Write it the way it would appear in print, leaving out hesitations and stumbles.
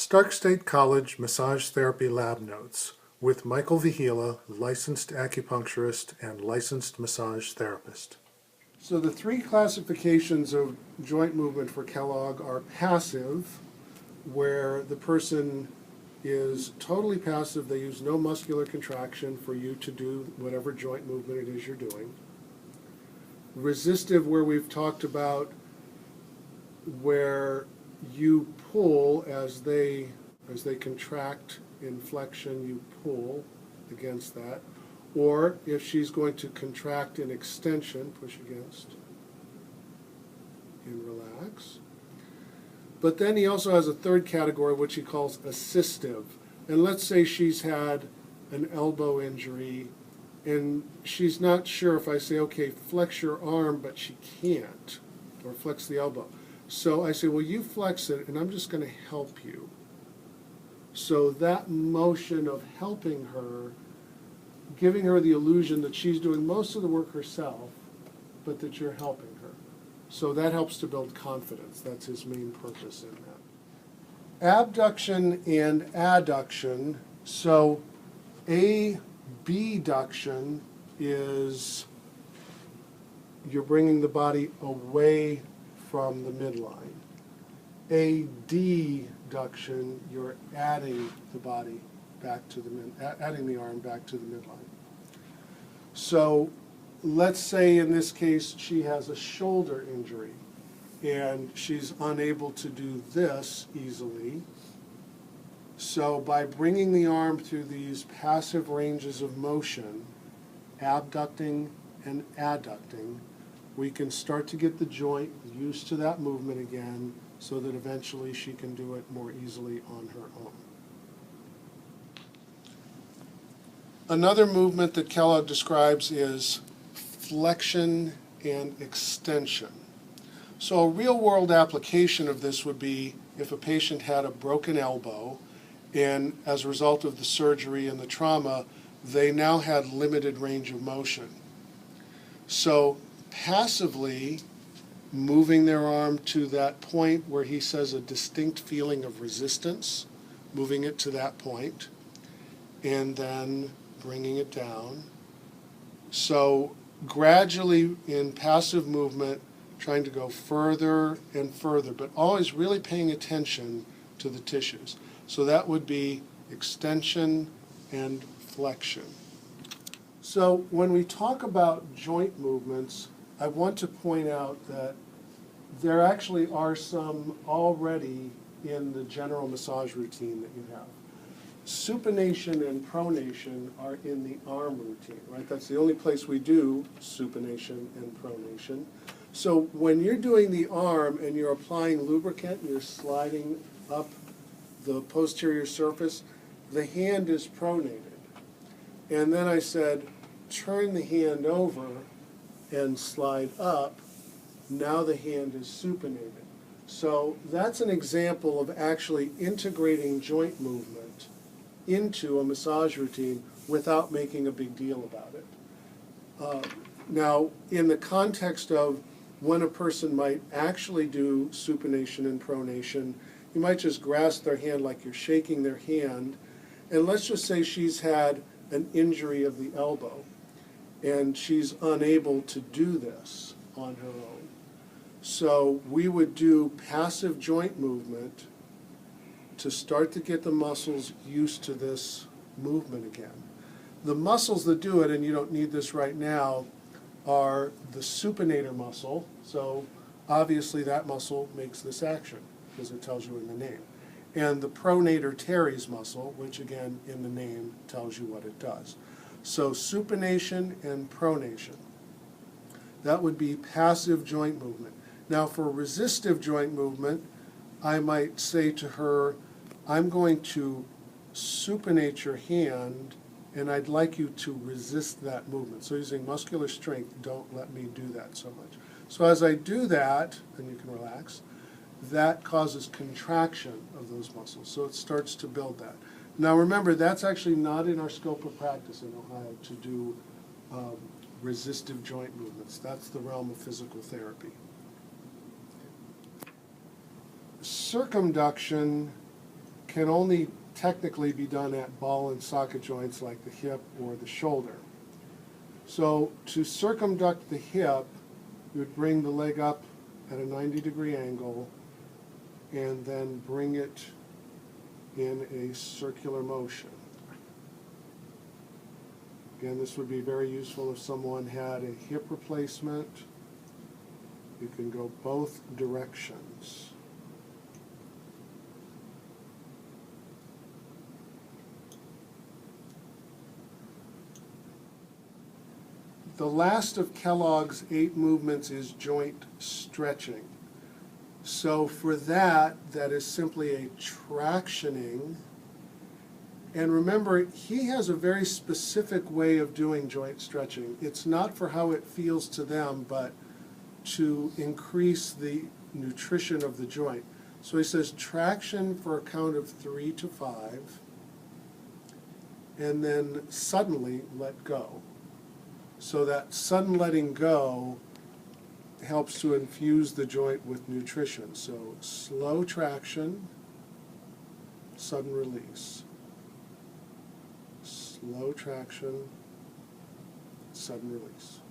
Stark State College Massage Therapy Lab Notes with Michael Vahila, licensed acupuncturist and licensed massage therapist. So the three classifications of joint movement for Kellogg are passive, where the person is totally passive. They use no muscular contraction for you to do whatever joint movement it is you're doing. Resistive, where we've talked about where you pull as they contract in flexion, you pull against that. Or if she's going to contract in extension, push against and relax. But then he also has a third category, which he calls assistive. And let's say she's had an elbow injury and she's not sure. If I say, okay, flex your arm, but she can't, or flex the elbow. So I say, well, you flex it, and I'm just going to help you. So that motion of helping her, giving her the illusion that she's doing most of the work herself, but that you're helping her. So that helps to build confidence. That's his main purpose in that. Abduction and adduction. So abduction is you're bringing the body away from the midline. Adduction, you're adding the body back to adding the arm back to the midline. So let's say in this case she has a shoulder injury and she's unable to do this easily. So by bringing the arm through these passive ranges of motion, abducting and adducting, we can start to get the joint used to that movement again so that eventually she can do it more easily on her own. Another movement that Kellogg describes is flexion and extension. So a real-world application of this would be if a patient had a broken elbow and as a result of the surgery and the trauma, they now had limited range of motion. So passively moving their arm to that point where he says a distinct feeling of resistance, moving it to that point, and then bringing it down. So gradually in passive movement, trying to go further and further, but always really paying attention to the tissues. So that would be extension and flexion. So when we talk about joint movements, I want to point out that there actually are some already in the general massage routine that you have. Supination and pronation are in the arm routine, right? That's the only place we do supination and pronation. So when you're doing the arm and you're applying lubricant and you're sliding up the posterior surface, the hand is pronated. And then I said, turn the hand over and slide up. Now the hand is supinated. So that's an example of actually integrating joint movement into a massage routine without making a big deal about it. Now, in the context of when a person might actually do supination and pronation, you might just grasp their hand like you're shaking their hand, and let's just say she's had an injury of the elbow, and she's unable to do this on her own. So we would do passive joint movement to start to get the muscles used to this movement again. The muscles that do it, and you don't need this right now, are the supinator muscle. So obviously that muscle makes this action because it tells you in the name. And the pronator teres muscle, which again in the name tells you what it does. So supination and pronation. That would be passive joint movement. Now for resistive joint movement, I might say to her, I'm going to supinate your hand and I'd like you to resist that movement. So using muscular strength, don't let me do that so much. So as I do that, and you can relax, that causes contraction of those muscles. So it starts to build that. Now remember, that's actually not in our scope of practice in Ohio to do resistive joint movements. That's the realm of physical therapy. Circumduction can only technically be done at ball and socket joints like the hip or the shoulder. So to circumduct the hip, you would bring the leg up at a 90-degree angle and then bring it in a circular motion. Again, this would be very useful if someone had a hip replacement. You can go both directions. The last of Kellogg's 8 movements is joint stretching. So for that is simply a tractioning. And remember, he has a very specific way of doing joint stretching. It's not for how it feels to them, but to increase the nutrition of the joint. So he says traction for a count of 3 to 5, and then suddenly let go. So that sudden letting go helps to infuse the joint with nutrition. So slow traction, sudden release. Slow traction, sudden release.